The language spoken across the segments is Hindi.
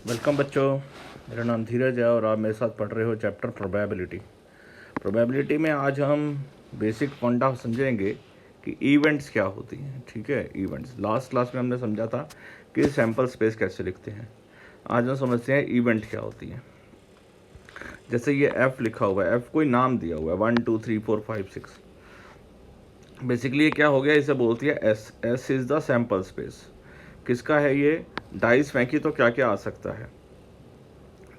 वेलकम बच्चों, मेरा नाम धीरज है और आप मेरे साथ पढ़ रहे हो चैप्टर प्रोबेबिलिटी में आज हम बेसिक फंडा समझेंगे कि इवेंट्स क्या होती हैं। ठीक है, इवेंट्स लास्ट क्लास में हमने समझा था कि सैम्पल स्पेस कैसे लिखते हैं। आज हम समझते हैं इवेंट क्या होती हैं। जैसे ये एफ लिखा हुआ है, एफ कोई नाम दिया हुआ है 1 2 3 4 5 6। बेसिकली ये क्या हो गया, इसे बोलती है S. S is the sample space. किसका है ये? डाइस फेंकी तो क्या क्या आ सकता है।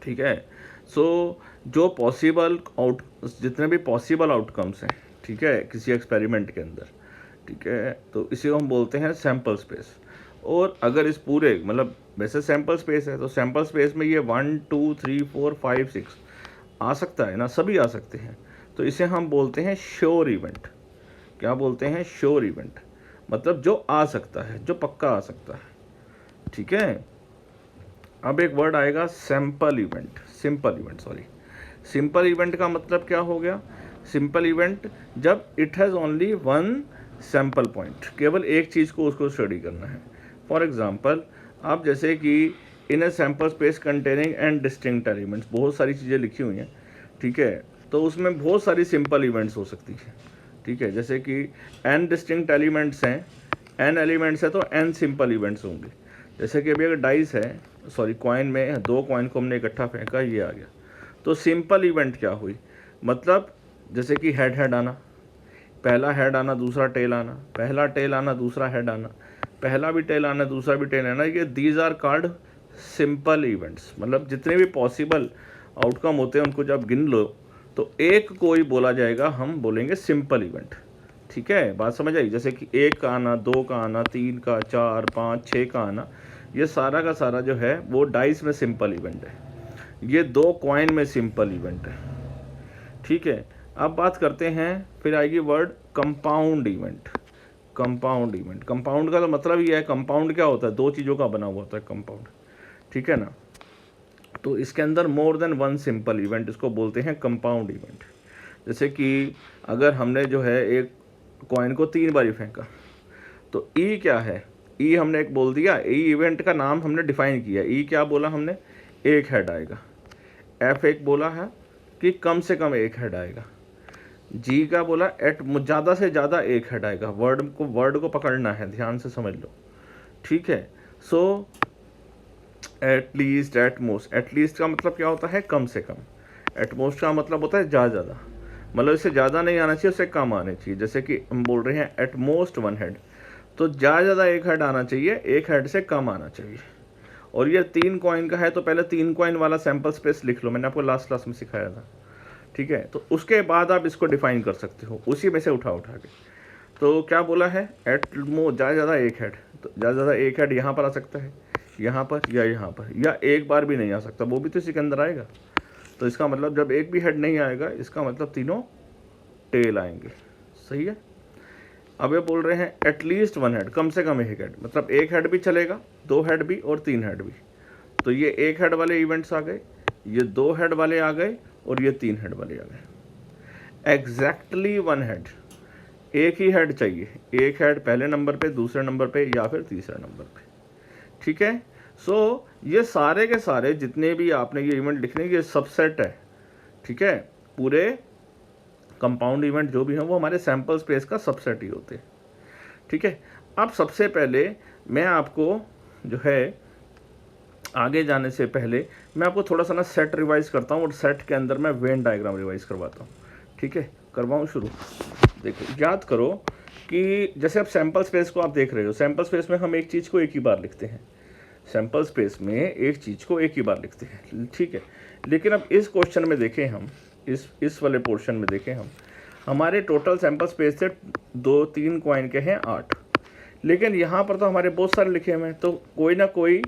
ठीक है, सो जो पॉसिबल जितने भी पॉसिबल आउटकम्स हैं, ठीक है, किसी एक्सपेरिमेंट के अंदर, ठीक है, तो इसे हम बोलते हैं सैम्पल स्पेस। और अगर इस पूरे मतलब वैसे सैम्पल स्पेस है तो सैम्पल स्पेस में ये 1 2 3 4 5 6 आ सकता है ना, सभी आ सकते हैं। तो इसे हम बोलते हैं श्योर इवेंट। क्या बोलते हैं? Sure event. मतलब जो आ सकता है, जो पक्का आ सकता है। ठीक है, अब एक वर्ड आएगा sample event, simple event, sorry. Simple event का मतलब क्या हो गया? सिंपल इवेंट जब it has only one sample point, केवल एक चीज़ को उसको स्टडी करना है। फॉर एग्जांपल, आप जैसे कि in a sample space containing n distinct elements, बहुत सारी चीज़ें लिखी हुई हैं। ठीक है, तो उसमें बहुत सारी सिंपल इवेंट्स हो सकती हैं। ठीक है, जैसे कि एन डिस्टिंक्ट एलिमेंट्स हैं, एन एलिमेंट्स है तो एन सिंपल इवेंट्स होंगे। जैसे कि अभी अगर डाइस है, सॉरी कॉइन में दो कॉइन को हमने इकट्ठा फेंका, ये आ गया, तो सिंपल इवेंट क्या हुई? मतलब जैसे कि हेड हेड आना, पहला हेड आना दूसरा टेल आना, पहला टेल आना दूसरा हेड आना, पहला भी टेल आना दूसरा भी टेल आना, ये these are called simple events. मतलब जितने भी पॉसिबल आउटकम होते हैं उनको जब गिन लो तो एक कोई बोला जाएगा, हम बोलेंगे सिंपल इवेंट। ठीक है, बात समझ आई? जैसे कि एक का आना, दो का आना, तीन का, चार, पाँच, छः का आना, ये सारा का सारा जो है वो डाइस में सिंपल इवेंट है। ये दो कॉइन में सिंपल इवेंट है। ठीक है, अब बात करते हैं, फिर आएगी word compound event. Compound event, compound का तो मतलब ही है, कंपाउंड क्या होता है? दो चीज़ों का बना हुआ होता है कंपाउंड। ठीक है ना, तो इसके अंदर more than one simple event, इसको बोलते हैं कंपाउंड इवेंट। जैसे कि अगर हमने जो है एक कॉइन को 3 बार फेंका तो ई क्या है? ई हमने एक बोल दिया, ई इवेंट का नाम हमने डिफाइन किया। ई क्या बोला हमने? एक हेड आएगा। एफ एक बोला है कि कम से कम एक हेड आएगा। जी का बोला एट ज़्यादा से ज़्यादा एक हेड आएगा। वर्ड को पकड़ना है, ध्यान से समझ लो। ठीक है, so at least, at most. At least का मतलब क्या होता है? कम से कम। एट मोस्ट का मतलब होता है ज़्यादा। मतलब इससे ज़्यादा नहीं आना चाहिए, उससे कम आने चाहिए। जैसे कि हम बोल रहे हैं एट मोस्ट वन हेड, तो ज़्यादा एक हेड आना चाहिए, एक हेड से कम आना चाहिए। और ये 3 कॉइन का है तो पहले 3 कॉइन वाला सैम्पल स्पेस लिख लो, मैंने आपको लास्ट क्लास में सिखाया था। ठीक है, तो उसके बाद आप इसको डिफाइन कर सकते हो उसी में से उठा के। तो क्या बोला है? एट ज़्यादा एक हेड, तो ज़्यादा एक हेड यहाँ पर आ सकता है, यहाँ पर या यहाँ पर, या एक बार भी नहीं आ सकता, वो भी तो इसी के अंदर आएगा। तो इसका मतलब जब एक भी हेड नहीं आएगा, इसका मतलब तीनों टेल आएंगे। सही है। अब ये बोल रहे हैं एटलीस्ट वन हेड, कम से कम एक हेड, मतलब एक हेड भी चलेगा, 2 हेड भी और 3 हेड भी। तो ये एक हेड वाले इवेंट्स आ गए, ये 2 हेड वाले आ गए और ये 3 हेड वाले आ गए। एग्जैक्टली वन हेड, एक ही हेड चाहिए, एक हेड पहले नंबर पे, दूसरे नंबर पे या फिर तीसरे नंबर पे। ठीक है, सो ये सारे के सारे जितने भी आपने ये इवेंट लिखने, ये सबसेट है। ठीक है, पूरे कंपाउंड इवेंट जो भी हैं वो हमारे सैम्पल स्पेस का सबसेट ही होते हैं। ठीक है, अब सबसे पहले मैं आपको जो है, आगे जाने से पहले मैं आपको थोड़ा सा ना सेट रिवाइज करता हूँ और सेट के अंदर मैं वेन डायग्राम रिवाइज करवाता हूँ। ठीक है, करवाऊँ शुरू? देखो, याद करो कि जैसे आप सैम्पल स्पेस को आप देख रहे हो, सैम्पल स्पेस में हम एक चीज़ को एक ही बार लिखते हैं। सैम्पल स्पेस में एक चीज़ को एक ही बार लिखते हैं। ठीक है, लेकिन अब इस क्वेश्चन में देखें हम, इस वाले पोर्शन में देखें हम, हमारे टोटल सैम्पल स्पेस से 2 3 कॉइन के हैं 8, लेकिन यहाँ पर तो हमारे बहुत सारे लिखे हुए हैं, तो कोई ना कोई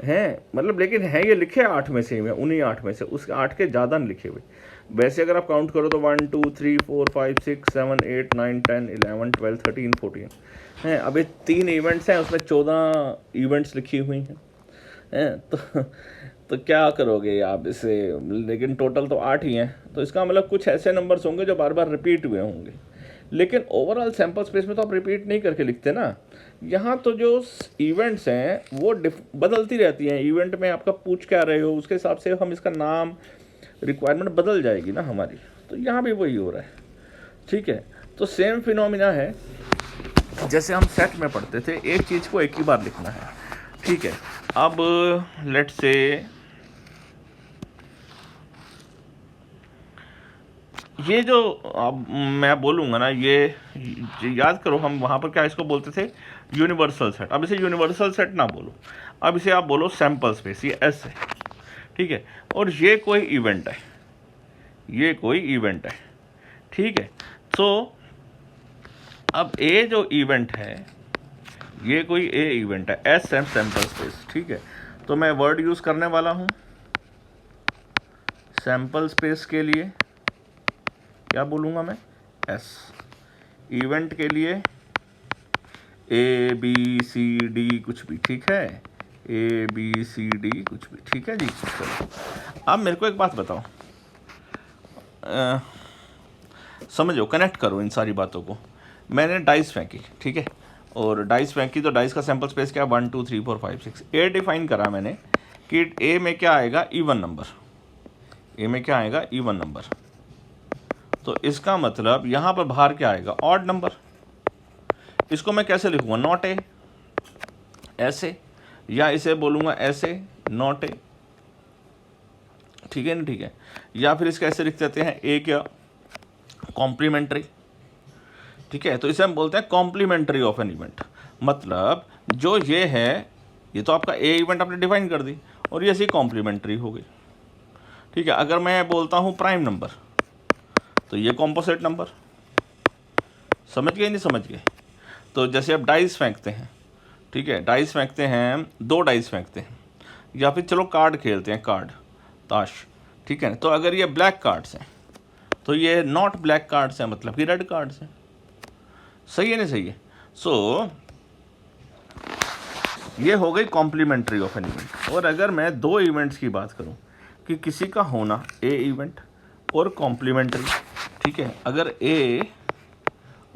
हैं, मतलब लेकिन हैं ये लिखे 8 में से ही, उन्हीं 8 में से, उस 8 के ज़्यादा नहीं लिखे हुए। वैसे अगर आप काउंट करो तो 1 2 3 4 5 6 7 8 9 10 11 12 13 14 हैं। अभी 3 इवेंट्स हैं, उसमें 14 इवेंट्स लिखी हुई हैं। तो क्या करोगे आप इसे? लेकिन टोटल तो 8 ही हैं, तो इसका मतलब कुछ ऐसे नंबर्स होंगे जो बार बार रिपीट हुए होंगे। लेकिन ओवरऑल सैम्पल स्पेस में तो आप रिपीट नहीं करके लिखते ना। यहाँ तो जो इवेंट्स हैं वो बदलती रहती हैं। इवेंट में आपका पूछ क्या रहे हो उसके हिसाब से हम इसका नाम, रिक्वायरमेंट बदल जाएगी ना हमारी। तो यहाँ भी वही हो रहा है, ठीक है। तो सेम फिनोमिना है जैसे हम सेट में पढ़ते थे, एक चीज़ को एक ही बार लिखना है, ठीक है। अब लेट से ये जो अब मैं बोलूँगा ना, ये याद करो हम वहाँ पर क्या इसको बोलते थे, यूनिवर्सल सेट। अब इसे यूनिवर्सल सेट ना बोलो, अब इसे आप बोलो सैम्पल स्पेस, ये एस है, ठीक है। और ये कोई इवेंट है, ये कोई इवेंट है, ठीक है। तो अब ए जो इवेंट है, ये कोई ए इवेंट है, एस एम सैम्पल स्पेस, ठीक है। तो मैं वर्ड यूज़ करने वाला हूँ सैम्पल स्पेस के लिए, क्या बोलूँगा मैं, एस। इवेंट के लिए ए बी सी डी कुछ भी, ठीक है, ए बी सी डी कुछ भी, ठीक है जी। चलो अब मेरे को एक बात बताओ, समझो, कनेक्ट करो इन सारी बातों को। मैंने डाइस फेंकी, ठीक है, और डाइस फेंकी तो डाइस का सैम्पल स्पेस क्या, 1 2 3 4 5 6। ए डिफाइन करा मैंने कि ए में क्या आएगा, इवन नंबर, ए में क्या आएगा, इवन नंबर। तो इसका मतलब यहाँ पर बाहर क्या आएगा, ऑड नंबर। इसको मैं कैसे लिखूँगा, नॉट ए, ऐसे, या इसे बोलूँगा ऐसे, नॉट ए, ठीक है ना, ठीक है। या फिर इसका ऐसे लिख देते हैं, ए क्या, कॉम्प्लीमेंट्री, ठीक है। तो इसे हम बोलते हैं कॉम्प्लीमेंट्री ऑफ एन इवेंट। मतलब जो ये है, ये तो आपका ए इवेंट आपने डिफाइन कर दी और ये ऐसी कॉम्प्लीमेंट्री हो गई, ठीक है। अगर मैं बोलता हूँ प्राइम नंबर, तो ये कॉम्पोजिट नंबर, समझ गए नहीं समझ गए। तो जैसे अब डाइस फेंकते हैं, ठीक है, डाइस फेंकते हैं, 2 डाइस फेंकते हैं, या फिर चलो कार्ड खेलते हैं, कार्ड ताश, ठीक है। तो अगर ये ब्लैक कार्ड्स हैं तो ये नॉट ब्लैक कार्ड्स हैं, मतलब कि रेड कार्ड्स हैं, सही है नहीं सही है। सो ये हो गई कॉम्प्लीमेंट्री ऑफ एन इवेंट। और अगर मैं 2 इवेंट्स की बात करूं कि किसी का होना ए इवेंट और कॉम्प्लीमेंट्री, ठीक है, अगर ए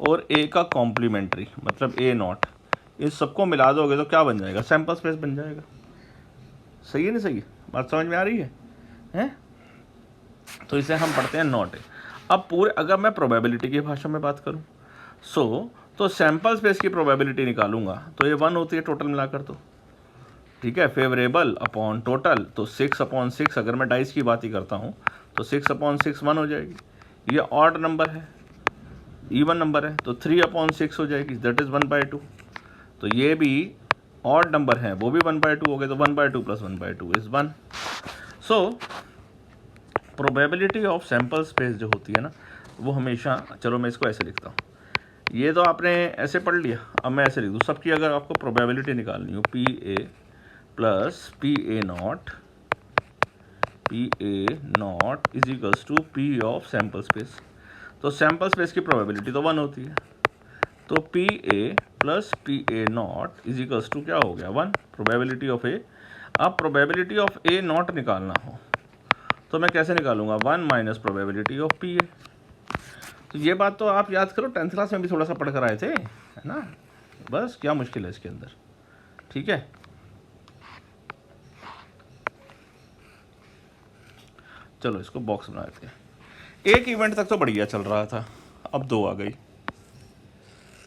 और ए का कॉम्प्लीमेंट्री मतलब ए नॉट, इन सबको मिला दोगे तो क्या बन जाएगा, सैम्पल स्पेस बन जाएगा, सही है नहीं सही है, बात समझ में आ रही है, हैं? तो इसे हम पढ़ते हैं नॉट ए। अब पूरे, अगर मैं प्रोबेबिलिटी की भाषा में बात करूं, तो सैम्पल स्पेस की प्रोबेबिलिटी निकालूंगा तो ये 1 होती है टोटल मिलाकर, तो ठीक है, फेवरेबल अपॉन टोटल, तो 6/6। अगर मैं डाइस की बात ही करता हूँ तो 6/6 1 हो जाएगी। ये ऑड नंबर है, इवन नंबर है, तो 3/6 हो जाएगी, दैट इज़ 1/2। तो ये भी ऑड नंबर है, वो भी 1/2 हो गए, तो 1/2 + 1/2 is 1। So probability of sample space जो होती है ना, वो हमेशा, चलो मैं इसको ऐसे लिखता हूँ, ये तो आपने ऐसे पढ़ लिया, अब मैं ऐसे लिख दूँ, सबकी अगर आपको प्रोबेबिलिटी निकालनी हो, P A plus P A not is equals to P of sample space. तो सैम्पल स्पेस की प्रोबेबिलिटी तो 1 होती है, तो P A plus P A not is equals to क्या हो गया, 1, प्रोबेबिलिटी ऑफ ए। अब प्रोबेबिलिटी ऑफ ए नॉट निकालना हो तो मैं कैसे निकालूंगा, 1 minus probability of P A. तो ये बात तो आप याद करो, 10th क्लास में भी थोड़ा सा पढ़ कर आए थे, है ना, बस क्या मुश्किल है इसके अंदर, ठीक है। चलो इसको बॉक्स बना देते हैं। एक इवेंट तक तो बढ़िया चल रहा था, अब 2 आ गई,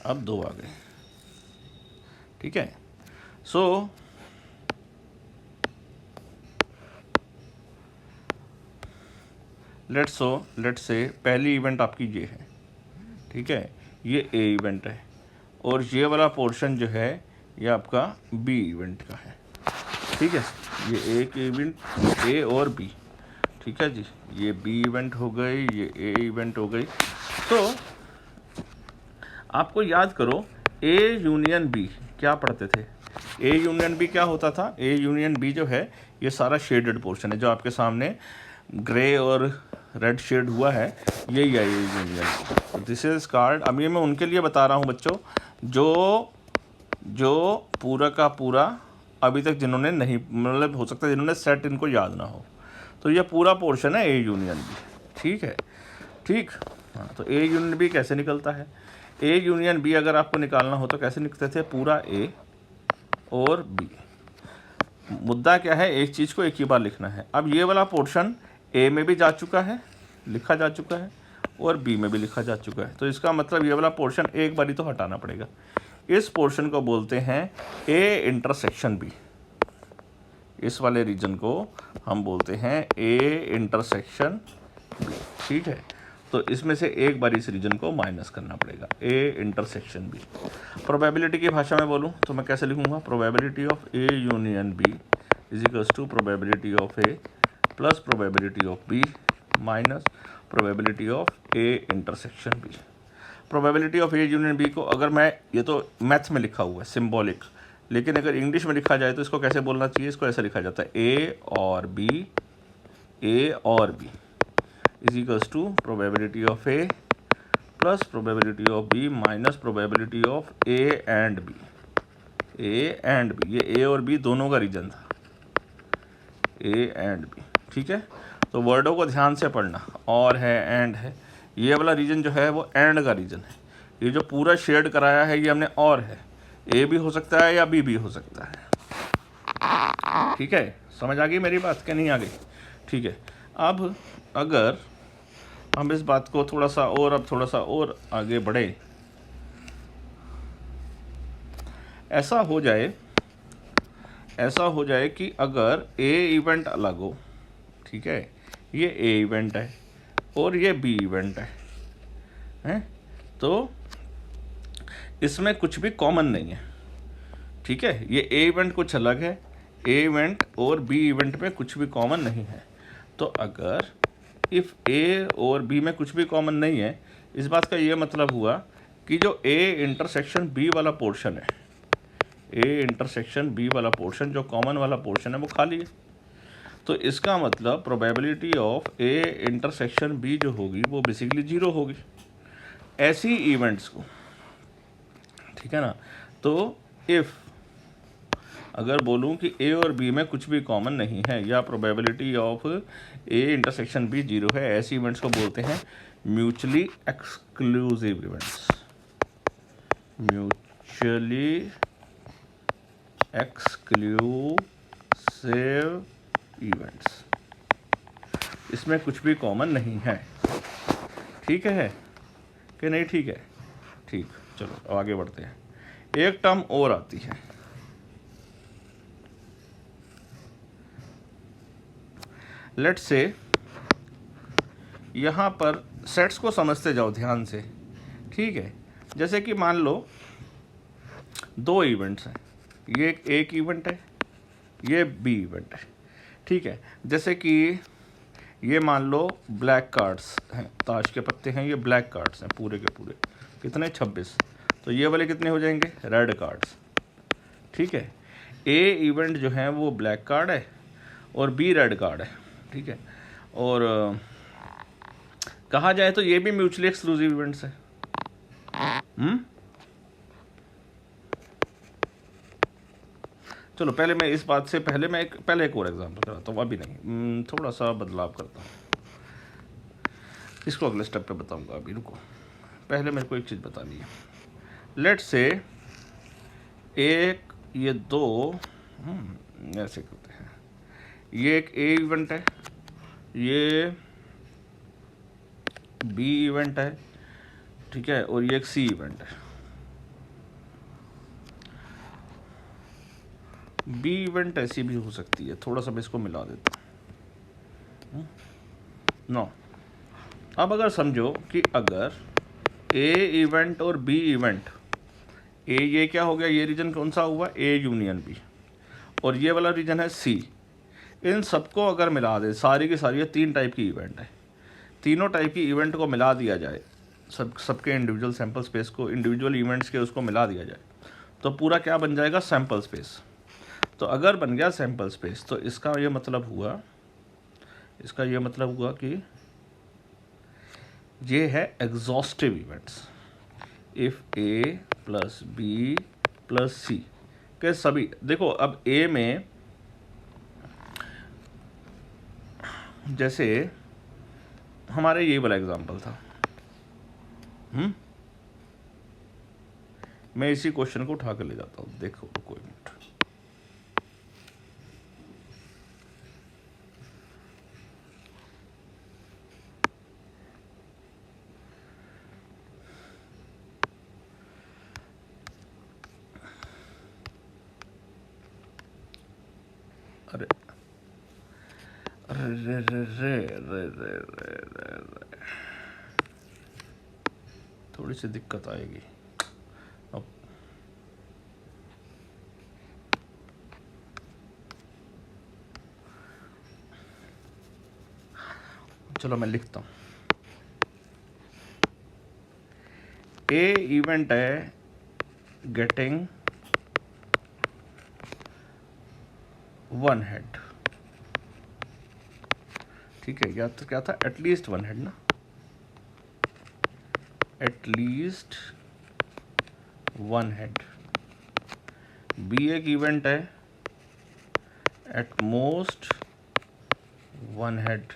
अब 2 आ गई, ठीक है। सो लेट्स से पहली इवेंट आपकी ये है, ठीक है, ये ए इवेंट है, और ये वाला पोर्शन जो है ये आपका बी इवेंट का है, ठीक है। ये एक इवेंट ए और बी, ठीक है जी, ये बी इवेंट हो गई, ये ए इवेंट हो गई। तो आपको याद करो, ए यूनियन बी क्या पढ़ते थे, ए यूनियन बी क्या होता था, ए यूनियन बी जो है ये सारा शेडेड पोर्शन है, जो आपके सामने ग्रे और रेड शेड हुआ है, यही है ये यूनियन। This is called. अब ये मैं उनके लिए बता रहा हूँ बच्चों, जो पूरा का पूरा अभी तक जिन्होंने नहीं, मतलब हो सकता है जिन्होंने सेट इनको याद ना हो, तो ये पूरा पोर्शन है ए यूनियन बी, ठीक है, ठीक। हाँ, तो ए यूनियन बी कैसे निकलता है, ए यूनियन बी अगर आपको निकालना हो तो कैसे लिखते थे, पूरा ए और बी। मुद्दा क्या है, एक चीज़ को एक ही बार लिखना है। अब ये वाला पोर्शन ए में भी जा चुका है, लिखा जा चुका है, और बी में भी लिखा जा चुका है, तो इसका मतलब ये वाला पोर्शन एक बारी तो हटाना पड़ेगा। इस पोर्शन को बोलते हैं ए इंटरसेक्शन बी। इस वाले रीजन को हम बोलते हैं ए इंटरसेक्शन बी, ठीक है। तो इसमें से एक बार इस रीजन को माइनस करना पड़ेगा, ए इंटरसेक्शन बी। प्रोबेबिलिटी की भाषा में बोलूँ तो मैं कैसे लिखूँगा, probability of A union B is equals to probability of A plus probability of B minus probability of A intersection B. Probability of A union B को अगर मैं, ये तो मैथ्स में लिखा हुआ है सिंबॉलिक, लेकिन अगर इंग्लिश में लिखा जाए तो इसको कैसे बोलना चाहिए, इसको ऐसे लिखा जाता है ए और B is equals to probability of A plus probability of B minus probability of A and B. ये ए और बी दोनों का रीजन था, ए एंड बी, ठीक है। तो वर्डों को ध्यान से पढ़ना, और है एंड है, ये वाला रीजन जो है वो एंड का रीजन है। ये जो पूरा शेड कराया है ये हमने और है, ए भी हो सकता है या बी भी हो सकता है, ठीक है। समझ आ गई मेरी बात क्या नहीं आ गई, ठीक है। अब अगर हम इस बात को थोड़ा सा और आगे बढ़े, ऐसा हो जाए कि अगर ए इवेंट अलग हो, ठीक है, ये ए इवेंट है और ये बी इवेंट है, तो इसमें कुछ भी कॉमन नहीं है, ठीक है। ये ए इवेंट कुछ अलग है, ए इवेंट और बी इवेंट में कुछ भी कॉमन नहीं है। तो अगर इफ़ ए और बी में कुछ भी कॉमन नहीं है, इस बात का ये मतलब हुआ कि जो ए इंटरसेक्शन बी वाला पोर्शन है, ए इंटरसेक्शन बी वाला पोर्शन जो कॉमन वाला पोर्शन है वो खाली है। तो इसका मतलब probability of A intersection B जो होगी वो बेसिकली 0 होगी ऐसी इवेंट्स को, ठीक है ना। तो इफ़ अगर बोलूं कि ए और बी में कुछ भी कॉमन नहीं है या probability of A intersection B 0 है, ऐसी इवेंट्स को बोलते हैं mutually exclusive events. Mutually exclusive events, इसमें कुछ भी कॉमन नहीं है, ठीक है कि नहीं, ठीक है, ठीक। चलो आगे बढ़ते हैं। एक टर्म और आती है, लेट्स से यहाँ पर सेट्स को समझते जाओ ध्यान से, ठीक है। जैसे कि मान लो दो इवेंट्स हैं, ये एक इवेंट है, ये बी इवेंट है, ठीक है। जैसे कि ये मान लो ब्लैक कार्ड्स हैं, ताश के पत्ते हैं, ये ब्लैक कार्ड्स हैं पूरे के पूरे, कितने 26, तो ये वाले कितने हो जाएंगे, रेड कार्ड्स, ठीक है। ए इवेंट जो है वो ब्लैक कार्ड है और बी रेड कार्ड है, ठीक है। और कहा जाए तो ये भी म्यूचुअली एक्सक्लूसिव इवेंट्स है। चलो पहले मैं इस बात से पहले मैं एक और एग्जांपल कराता हूँ, अभी नहीं, थोड़ा सा बदलाव करता हूँ, इसको अगले स्टेप पे बताऊंगा, अभी रुको, पहले मेरे को एक चीज़ बतानी है। लेट्स से एक ये दो ऐसे करते हैं, ये एक ए इवेंट है, ये बी इवेंट है, ठीक है, और ये एक सी इवेंट है। बी इवेंट ऐसी भी हो सकती है, थोड़ा सा मैं इसको मिला देता हूँ, नो। अब अगर समझो कि अगर ए इवेंट और बी इवेंट, ए ये क्या हो गया, ये रीजन कौन सा हुआ, ए यूनियन बी, और ये वाला रीजन है सी, इन सबको अगर मिला दे, सारी की सारी 3 टाइप की इवेंट है, तीनों टाइप की इवेंट को मिला दिया जाए, सबके इंडिविजुअल सैम्पल स्पेस को, इंडिविजुअल इवेंट्स के उसको मिला दिया जाए, तो पूरा क्या बन जाएगा, सैम्पल स्पेस। तो अगर बन गया सैम्पल स्पेस तो इसका ये मतलब हुआ कि ये है exhaustive events. If A plus B plus C के सभी, देखो अब ए में जैसे हमारे ये वाला एग्जांपल था, मैं इसी क्वेश्चन को उठा कर ले जाता हूँ, देखो कोई मिनट। अरे अरे रे रे रे रे रे रे रे रे, थोड़ी सी दिक्कत आएगी अब। चलो मैं लिखता हूँ। ए इवेंट है गेटिंग वन हेड, ठीक है, या तो क्या था, एटलीस्ट वन हेड ना, एटलीस्ट वन हेड। बी एक इवेंट है एट मोस्ट वन हेड,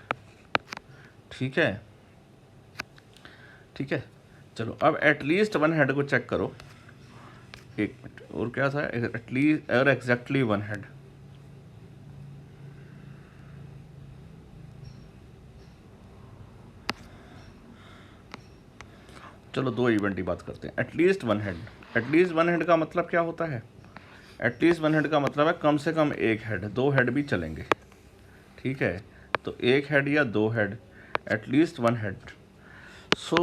ठीक है, ठीक है। चलो अब एटलीस्ट वन हेड को चेक करो, एक मिनट, और क्या था, एटलीस्ट और एग्जैक्टली वन हेड। चलो दो इवेंट की बात करते हैं। At least one head, at least one head का मतलब क्या होता है, एटलीस्ट वन हेड का मतलब है कम से कम एक हेड, दो हेड भी चलेंगे, ठीक है। तो एक हेड या दो head, at least one head. So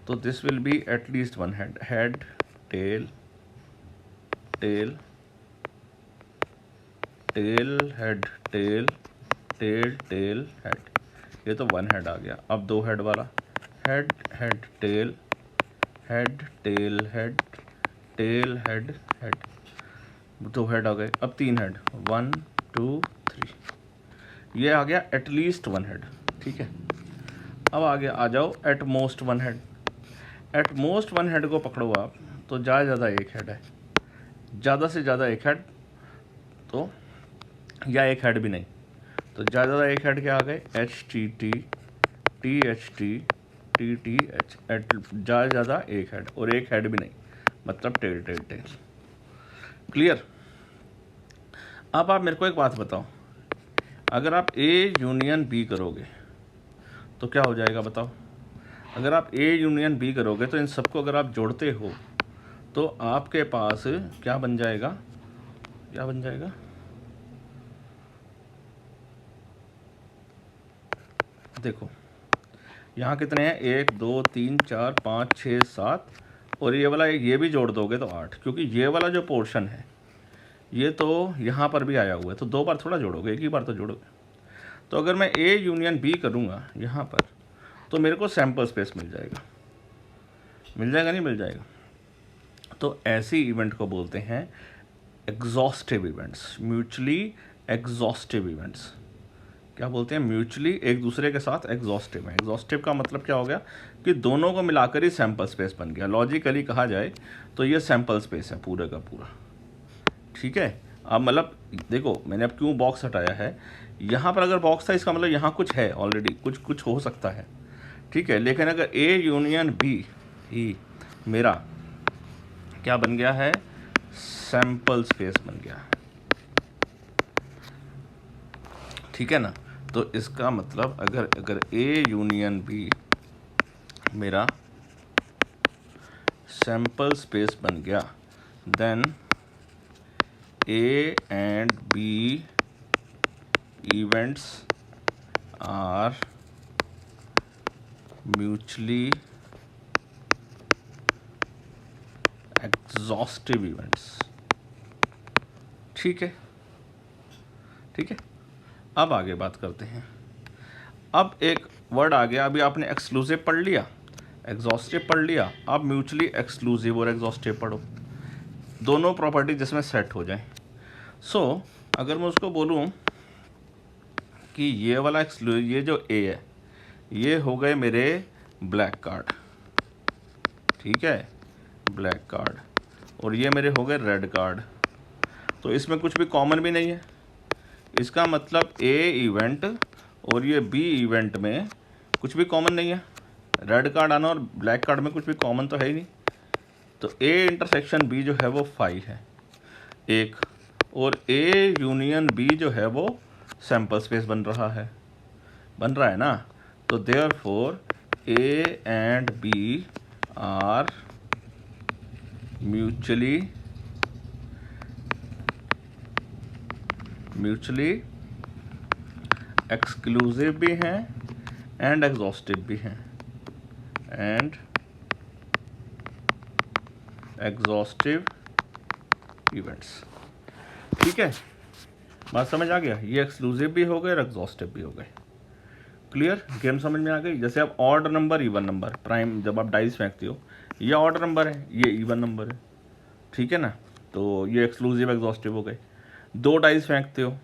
तो this will be at least one head, head tail tail tail head tail tail tail head, ये तो वन हेड आ गया। अब दो हेड वाला, head head tell head tell head tail head head, दो हेड आ गए। अब तीन हेड, 1 2 3, ये आ गया एटलीस्ट वन हेड, ठीक है। अब आगे आ जाओ at most one head. At most one head को पकड़ो आप, तो ज़्यादा ज़्यादा एक हेड है, ज़्यादा से ज़्यादा एक हेड, तो या एक हेड भी नहीं, तो ज़्यादा ज़्यादा एक हेड क्या आ गए, H T T T H T T T H, at ज़्यादा ज़्यादा एक हेड, और एक हेड भी नहीं मतलब टेल टेल टेल। क्लियर। अब आप मेरे को एक बात बताओ, अगर आप ए यूनियन बी करोगे तो क्या हो जाएगा बताओ। अगर आप ए यूनियन बी करोगे तो इन सबको अगर आप जोड़ते हो तो आपके पास क्या बन जाएगा, क्या बन जाएगा, देखो यहाँ कितने हैं, 1 2 3 4 5 6 7, और ये वाला ये भी जोड़ दोगे तो 8, क्योंकि ये वाला जो पोर्शन है ये तो यहाँ पर भी आया हुआ है, तो दो बार थोड़ा जोड़ोगे, एक ही बार तो जोड़ोगे। तो अगर मैं ए यूनियन बी करूँगा यहाँ पर, तो मेरे को सैम्पल स्पेस मिल जाएगा, मिल जाएगा नहीं मिल जाएगा। तो ऐसी इवेंट को बोलते हैं exhaustive events, mutually exhaustive events. क्या बोलते हैं, म्यूचुअली एक दूसरे के साथ एग्जॉस्टिव है। एग्जॉस्टिव का मतलब क्या हो गया कि दोनों को मिलाकर ही सैम्पल स्पेस बन गया। लॉजिकली कहा जाए तो ये सैम्पल स्पेस है पूरे का पूरा, ठीक है। अब मतलब देखो मैंने अब क्यों बॉक्स हटाया है, यहाँ पर अगर बॉक्स था इसका मतलब यहाँ कुछ है ऑलरेडी, कुछ कुछ हो सकता है, ठीक है। लेकिन अगर ए यूनियन बी ही मेरा क्या बन गया है, सैम्पल स्पेस बन गया, ठीक है ना। तो इसका मतलब अगर ए यूनियन बी मेरा सैम्पल स्पेस बन गया, then A and B events are mutually exhaustive events, ठीक है, ठीक है। अब आगे बात करते हैं। अब एक वर्ड आ गया, अभी आपने एक्सक्लूसिव पढ़ लिया, एग्जॉस्टिव पढ़ लिया, अब म्यूचुअली एक्सक्लूसिव और एग्जॉस्टिव पढ़ो, दोनों प्रॉपर्टी जिसमें सेट हो जाए। सो अगर मैं उसको बोलूँ कि ये वाला ये जो ए है ये हो गए मेरे ब्लैक कार्ड, ठीक है, ब्लैक कार्ड, और ये मेरे हो गए रेड कार्ड, तो इसमें कुछ भी कॉमन भी नहीं है। इसका मतलब ए इवेंट और ये बी इवेंट में कुछ भी कॉमन नहीं है। रेड कार्ड आना और ब्लैक कार्ड में कुछ भी कॉमन तो है ही नहीं, तो ए इंटरसेक्शन बी जो है वो फाई है एक, और ए यूनियन बी जो है वो सैम्पल स्पेस बन रहा है ना। तो therefore A and B are mutually exclusive भी हैं एंड एग्जॉस्टिव भी हैं, एंड एग्जॉस्टिव इवेंट्स। ठीक है, बात समझ आ गया? ये एक्सक्लूसिव भी हो गए और एग्जॉस्टिव भी हो गए। क्लियर? गेम समझ में आ गई? जैसे आप odd number even number prime जब आप डाइस फेंकते हो, ये ऑड नंबर है, ये इवन नंबर है, ठीक है ना, तो ये एक्सक्लूसिव एग्जॉस्टिव हो गए। दो डाइस फेंकते हो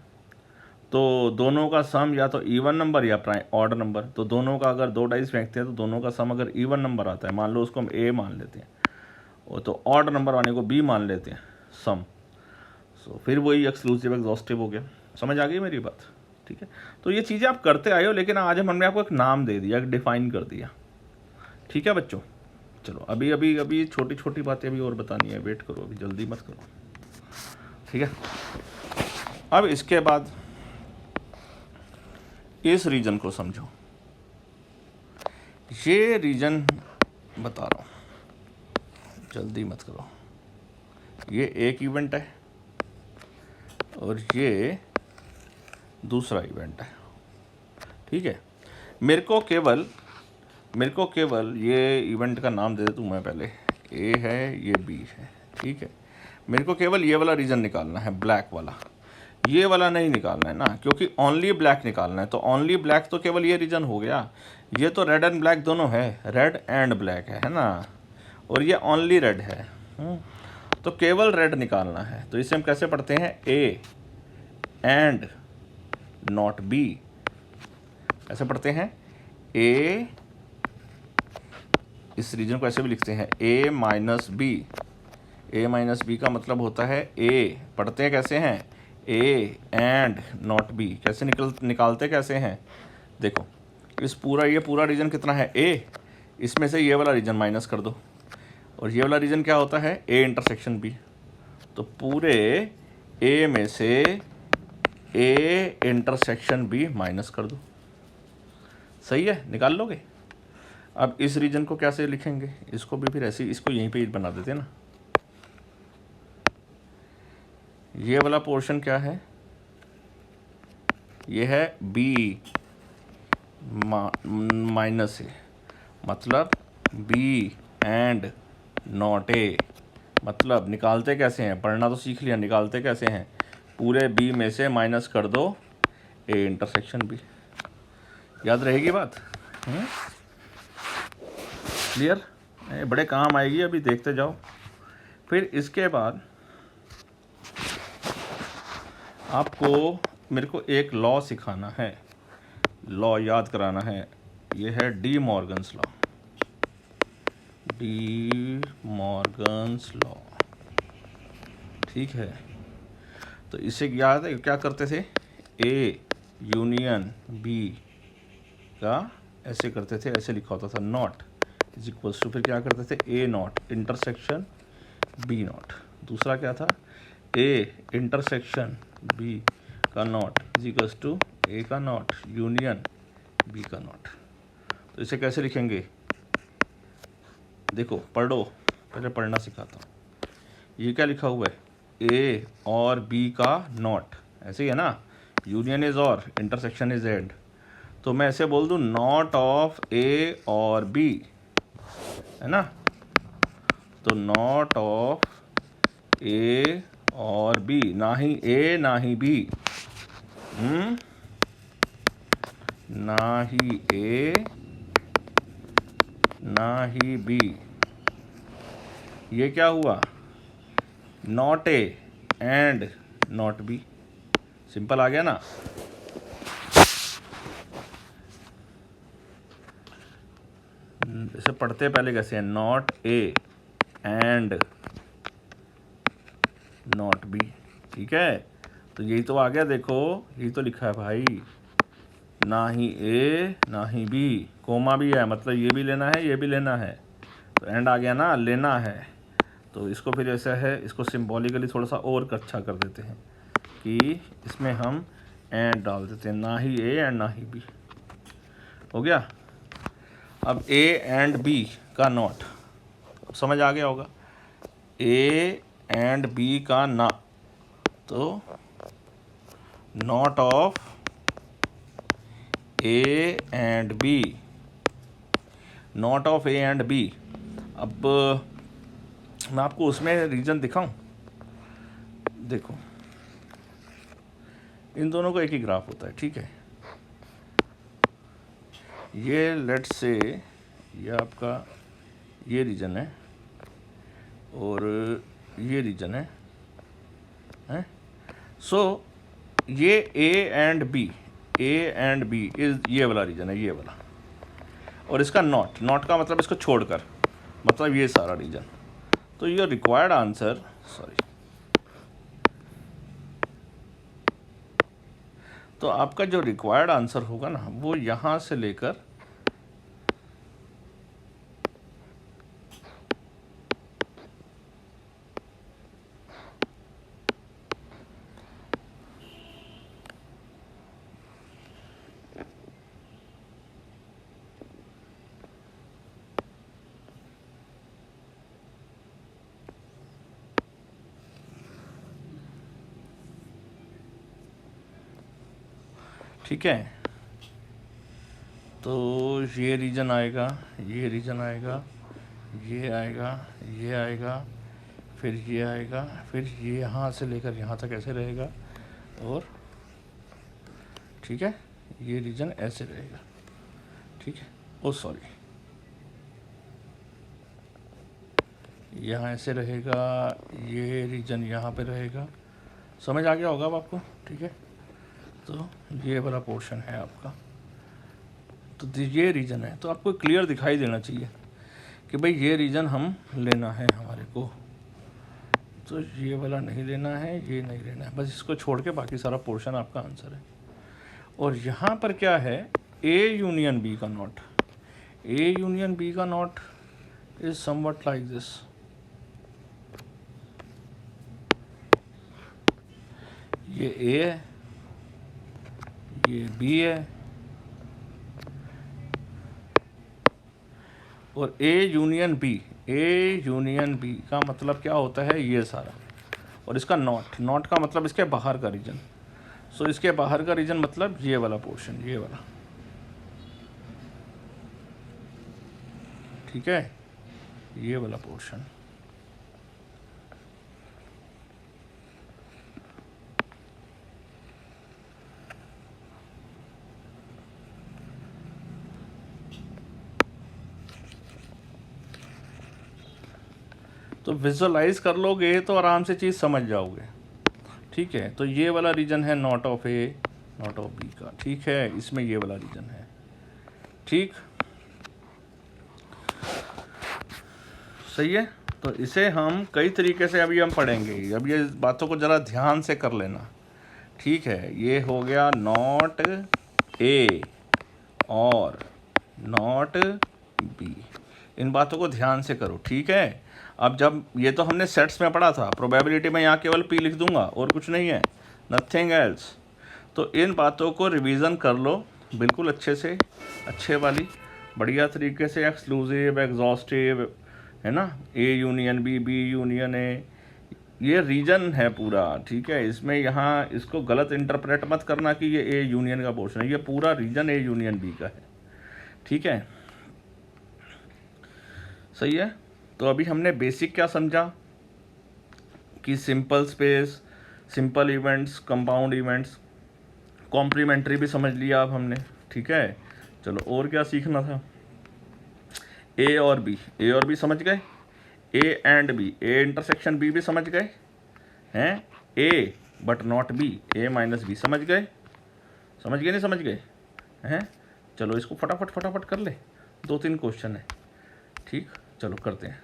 तो दोनों का सम या तो इवन नंबर या प्राइम ऑड नंबर, तो दोनों का अगर दो डाइस फेंकते हैं तो दोनों का सम अगर इवन नंबर आता है, मान लो उसको हम ए मान लेते हैं, और तो ऑड नंबर वाले को बी मान लेते हैं सम, सो फिर वही एक्सक्लूसिव एग्जॉस्टिव हो गया। समझ आ गई मेरी बात? ठीक है, तो ये चीज़ें आप करते आए हो, लेकिन आज हमने आपको एक नाम दे दिया, एक डिफाइन कर दिया। ठीक है बच्चों, चलो अभी अभी अभी छोटी छोटी बातें अभी और बतानी है, वेट करो, अभी जल्दी मत करो। ठीक है, अब इसके बाद इस रीजन को समझो। ये रीजन बता रहा हूँ, जल्दी मत करो। ये एक इवेंट है और ये दूसरा इवेंट है। ठीक है, मेरे को केवल ये इवेंट का नाम दे दूँ मैं पहले, ए है, ये बी है। ठीक है, मेरे को केवल ये वाला रीजन निकालना है, ब्लैक वाला, ये वाला नहीं निकालना है ना, क्योंकि ओनली ब्लैक निकालना है। तो ओनली ब्लैक तो केवल ये रीजन हो गया, ये तो रेड एंड ब्लैक दोनों है, रेड एंड ब्लैक है ना, और ये ओनली रेड है। तो केवल रेड निकालना है, तो इसे हम कैसे पढ़ते हैं? ए एंड नॉट बी, ऐसे पढ़ते हैं। ए, इस रीजन को ऐसे भी लिखते हैं, ए minus B. A minus B का मतलब होता है ए, पढ़ते हैं कैसे हैं? ए एंड नॉट बी। कैसे निकालते कैसे हैं? देखो, ये पूरा रीजन कितना है? ए, इसमें से ये वाला रीजन माइनस कर दो, और ये वाला रीजन क्या होता है? A intersection B. तो पूरे ए में से ए इंटरसेक्शन बी माइनस कर दो। सही है, निकाल लोगे? अब इस रीजन को कैसे लिखेंगे? इसको भी फिर ऐसे, इसको यहीं पे बना देते हैं ना। ये वाला पोर्शन क्या है? ये है बी माइनस ए, मतलब बी एंड नॉट ए। मतलब निकालते कैसे हैं? पढ़ना तो सीख लिया, निकालते कैसे हैं? पूरे बी में से माइनस कर दो ए इंटरसेक्शन बी। याद रहेगी बात? क्लियर? बड़े काम आएगी, अभी देखते जाओ। फिर इसके बाद आपको मेरे को एक लॉ सिखाना है, लॉ याद कराना है। ये है D Morgan's law. D Morgan's law, ठीक है। तो इसे याद है क्या करते थे? ए यूनियन बी का ऐसे करते थे, ऐसे लिखा होता था, नॉट इज इक्वल्स टू, फिर क्या करते थे? ए नॉट इंटरसेक्शन बी नॉट। दूसरा क्या था? ए इंटरसेक्शन बी का नॉट इज इक्वल्स टू ए का नॉट यूनियन बी का नॉट। तो इसे कैसे लिखेंगे? देखो, पढ़ो, पहले पढ़ना सिखाता हूँ। ये क्या लिखा हुआ है? ए और बी का नॉट, ऐसे ही है ना, यूनियन इज और, इंटरसेक्शन इज एंड। तो मैं ऐसे बोल दूँ, नॉट ऑफ ए और बी, है ना। तो नॉट ऑफ ए और बी, ना ही ए ना ही बी, ना ही ए ना ही बी। ये क्या हुआ? Not A and not B. Simple आ गया ना। इसे पढ़ते पहले कैसे हैं? Not A and not B, ठीक है। तो यही तो आ गया, देखो यही तो लिखा है भाई, ना ही ए ना ही बी, कोमा भी है, मतलब ये भी लेना है ये भी लेना है, तो एंड आ गया ना, लेना है। तो इसको फिर ऐसा है, इसको सिम्बॉलिकली थोड़ा सा और अच्छा कर देते हैं कि इसमें हम एंड डाल देते हैं, ना ही ए एंड ना ही बी। हो गया। अब ए एंड बी का नॉट समझ आ गया होगा। ए एंड बी का ना, तो not of A and B, not of A and B. अब मैं आपको उसमें रीजन दिखाऊं, देखो इन दोनों का एक ही ग्राफ होता है, ठीक है। ये लेट्स से ये आपका ये रीजन है और ये रीजन है। सो ये ए एंड बी इज ये वाला रीजन है, ये वाला, और इसका नॉट का मतलब इसको छोड़कर, मतलब ये सारा रीजन। तो योर रिक्वायर्ड आंसर, तो आपका जो रिक्वायर्ड आंसर होगा ना, वो यहाँ से लेकर ठीक है। तो ये रीजन आएगा, ये रीजन आएगा, ये आएगा, ये आएगा, फिर ये आएगा, फिर ये यहाँ से लेकर यहाँ तक ऐसे रहेगा, और ठीक है ये रीजन ऐसे रहेगा, ठीक है। ओ सॉरी, यहाँ ऐसे रहेगा, ये रीजन यहाँ पे रहेगा। समझ आ गया होगा अब आपको, ठीक है। तो ये वाला पोर्शन है आपका, तो ये रीजन है, तो आपको क्लियर दिखाई देना चाहिए कि भाई ये रीजन हम लेना है हमारे को। तो ये वाला नहीं लेना है, ये नहीं लेना है, बस इसको छोड़ के बाकी सारा पोर्शन आपका आंसर है। और यहाँ पर क्या है, ए यूनियन बी का नॉट, ए यूनियन बी का not is somewhat like this. ये ए है, ये बी है, और ए यूनियन बी का मतलब क्या होता है, ये सारा, और इसका नॉट का मतलब इसके बाहर का रीजन। सो इसके बाहर का रीजन मतलब ये वाला पोर्शन, ये वाला, ठीक है, ये वाला पोर्शन। तो विजुअलाइज कर लोगे तो आराम से चीज़ समझ जाओगे, ठीक है। तो ये वाला रीजन है not of A not of B का, ठीक है, इसमें ये वाला रीजन है, ठीक, सही है। तो इसे हम कई तरीके से अभी हम पढ़ेंगे, अब ये बातों को ज़रा ध्यान से कर लेना, ठीक है। ये हो गया नॉट ए और नॉट बी, इन बातों को ध्यान से करो, ठीक है। अब जब ये तो हमने सेट्स में पढ़ा था, प्रोबेबिलिटी में यहाँ केवल पी लिख दूंगा और कुछ नहीं है, नथिंग एल्स। तो इन बातों को रिवीजन कर लो बिल्कुल अच्छे से, अच्छे वाली बढ़िया तरीके से, एक्सक्लूसिव, एग्जॉस्टिव, है ना, A union B union A, ये रीजन है पूरा, ठीक है। इसमें यहाँ इसको गलत इंटरप्रेट मत करना कि ये ए यूनियन का पोर्शन है, ये पूरा रीजन ए यूनियन बी का है, ठीक है, सही है। तो अभी हमने बेसिक क्या समझा कि simple space, simple events, compound events, complementary भी समझ लिया अब हमने, ठीक है। चलो और क्या सीखना था, ए और बी समझ गए, A and B, A intersection B भी समझ गए हैं, A but not B, A minus B समझ गए नहीं समझ गए हैं। चलो इसको फटाफट कर ले, 2-3 क्वेश्चन है, ठीक, चलो करते हैं,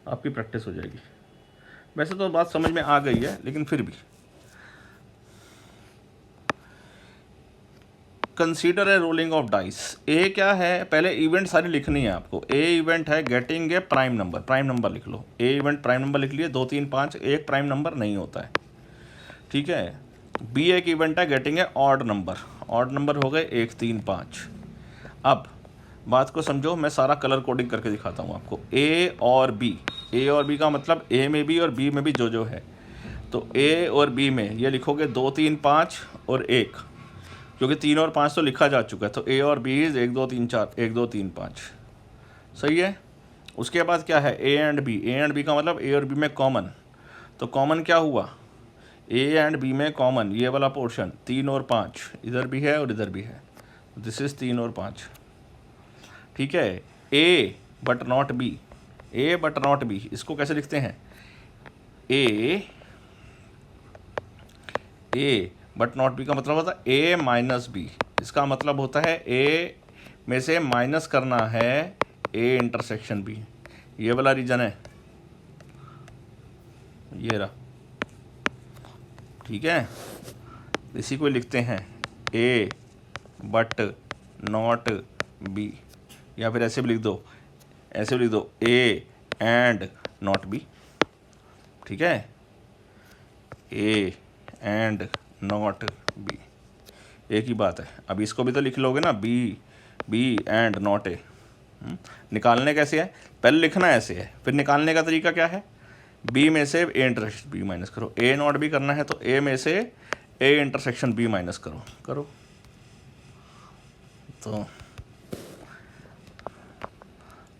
आपकी प्रैक्टिस हो जाएगी। वैसे तो बात समझ में आ गई है, लेकिन फिर भी consider a rolling of dice. A क्या है, पहले इवेंट सारी लिखनी है आपको। ए इवेंट है getting a prime number, prime number लिख लो। ए इवेंट प्राइम नंबर लिख लिए, 2 3 5, एक प्राइम नंबर नहीं होता है, ठीक है। बी एक इवेंट है गेटिंग ए ऑड नंबर, ऑड नंबर हो गए 1 3 5। अब बात को समझो, मैं सारा कलर कोडिंग करके दिखाता हूँ आपको। ए और बी, ए और बी का मतलब ए में भी और बी में भी जो है, तो ए और बी में ये लिखोगे 2 3 5 और 1, क्योंकि 3 और 5 तो लिखा जा चुका है, तो ए और बी इज़ 1 2 3 4, 1 2 3 5, सही है। उसके बाद क्या है, A and B, A and B का मतलब ए और बी में कॉमन, तो कॉमन क्या हुआ, ए एंड बी में कॉमन ये वाला पोर्शन 3 और 5, इधर भी है और इधर भी है, दिस इज़ 3 और 5, ठीक है। A but not B, A but not B, इसको कैसे लिखते हैं, ए बट नॉट बी का मतलब होता है ए माइनस बी, इसका मतलब होता है ए में से माइनस करना है ए इंटरसेक्शन बी, ये वाला रीजन है, ये रहा, ठीक है। इसी को लिखते हैं ए बट नॉट बी, या फिर ऐसे भी लिख दो, ऐसे भी लिख दो ए एंड नॉट बी, ठीक है, ए एंड नॉट बी, एक ही बात है। अब इसको भी तो लिख लोगे ना, बी एंड नॉट ए। निकालने कैसे है, पहले लिखना ऐसे है, फिर निकालने का तरीका क्या है, बी में से ए इंटरसेक्शन बी माइनस करो, ए नॉट बी करना है तो ए में से ए इंटरसेक्शन बी माइनस करो।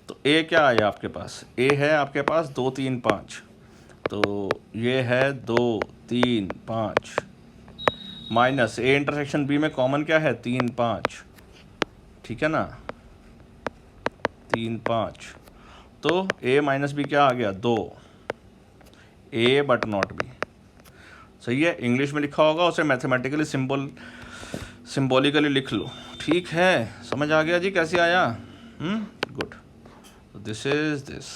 तो ए क्या आया आपके पास, ए है आपके पास 2 3 5, तो ये है 2 3 5 माइनस ए इंटरसेक्शन बी में कॉमन क्या है 3 5, ठीक है ना, 3 5, तो ए माइनस बी क्या आ गया 2, ए बट नॉट बी, सही है। इंग्लिश में लिखा होगा उसे मैथमेटिकली सिंबॉलिकली लिख लो, ठीक है। समझ आ गया जी कैसे आया, गुड। This is this.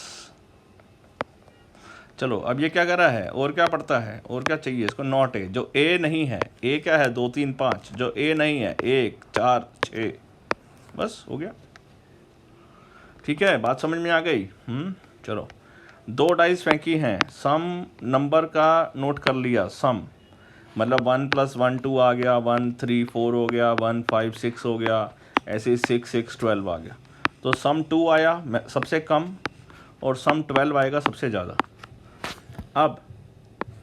चलो अब ये क्या कर रहा है, और क्या पढ़ता है, और क्या चाहिए इसको, नॉट ए, जो ए नहीं है, ए क्या है 2 3 5, जो ए नहीं है 1 4 6, बस हो गया, ठीक है। बात समझ में आ गई, चलो 2 डाइस फेंकी हैं, सम नंबर का नोट कर लिया, सम मतलब 1 + 1 2 आ गया, 1 3 4 हो गया, 1 5 6 हो गया, ऐसे 6 6 12 आ गया, तो सम 2 आया सबसे कम और सम 12 आएगा सबसे ज़्यादा। अब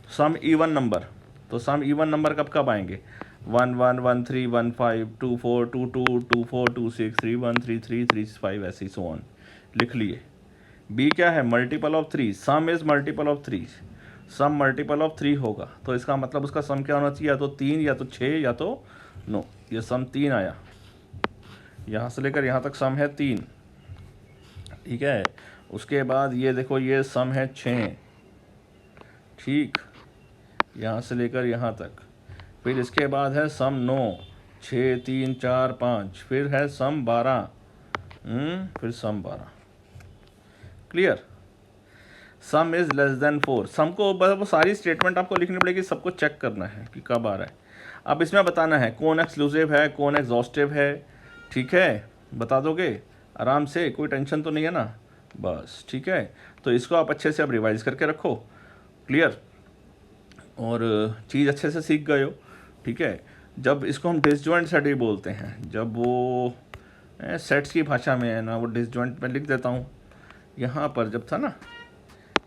सम इवन नंबर, तो सम इवन नंबर कब कब आएंगे, 1 1 1 3 1 5 2 4 2 2 2 4 2 6 3 1 3 3 3 5, ऐसे ही सो ऑन, लिख लिए। बी क्या है, multiple of 3, sum is multiple of 3, sum multiple of 3 होगा, तो इसका मतलब उसका सम क्या होना चाहिए, या तो 3 या तो 6 या तो 9, ये सम 3 आया, यहाँ से लेकर यहाँ तक सम है 3, ठीक है। उसके बाद ये देखो ये सम है 6, ठीक, यहाँ से लेकर यहाँ तक, फिर इसके बाद है सम 9 6 3 4 5, फिर है सम 12, फिर सम 12, clear. Some is less than 4, सम को बस वो सारी स्टेटमेंट आपको लिखनी पड़ेगी, सबको चेक करना है कि कब आ रहा है। अब इसमें बताना है कौन एक्सक्लूसिव है कौन एग्जॉस्टिव है, ठीक है, बता दोगे आराम से, कोई टेंशन तो नहीं है ना, बस ठीक है। तो इसको आप अच्छे से अब रिवाइज करके रखो, क्लियर, और चीज़ अच्छे से सीख गए हो, ठीक है। जब इसको हम डिसजॉइंट सेट भी बोलते हैं, जब वो सेट्स की भाषा में है ना, वो डिसजॉइंट में लिख देता हूँ, यहाँ पर जब था ना,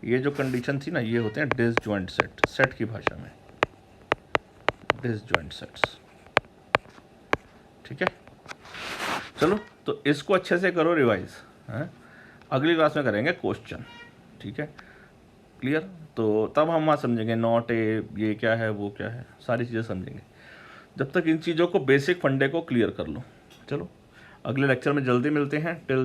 ये जो कंडीशन थी ना, ये होते हैं डिसजॉइंट सेट, सेट की भाषा में डिसजॉइंट सेट्स, ठीक है। चलो तो इसको अच्छे से करो रिवाइज, हैं, अगली क्लास में करेंगे क्वेश्चन, ठीक है, क्लियर। तो तब हम वहाँ समझेंगे नॉट ए ये क्या है वो क्या है, सारी चीज़ें समझेंगे। जब तक इन चीज़ों को बेसिक फंडे को क्लियर कर लो। चलो अगले लेक्चर में जल्दी मिलते हैं, टिल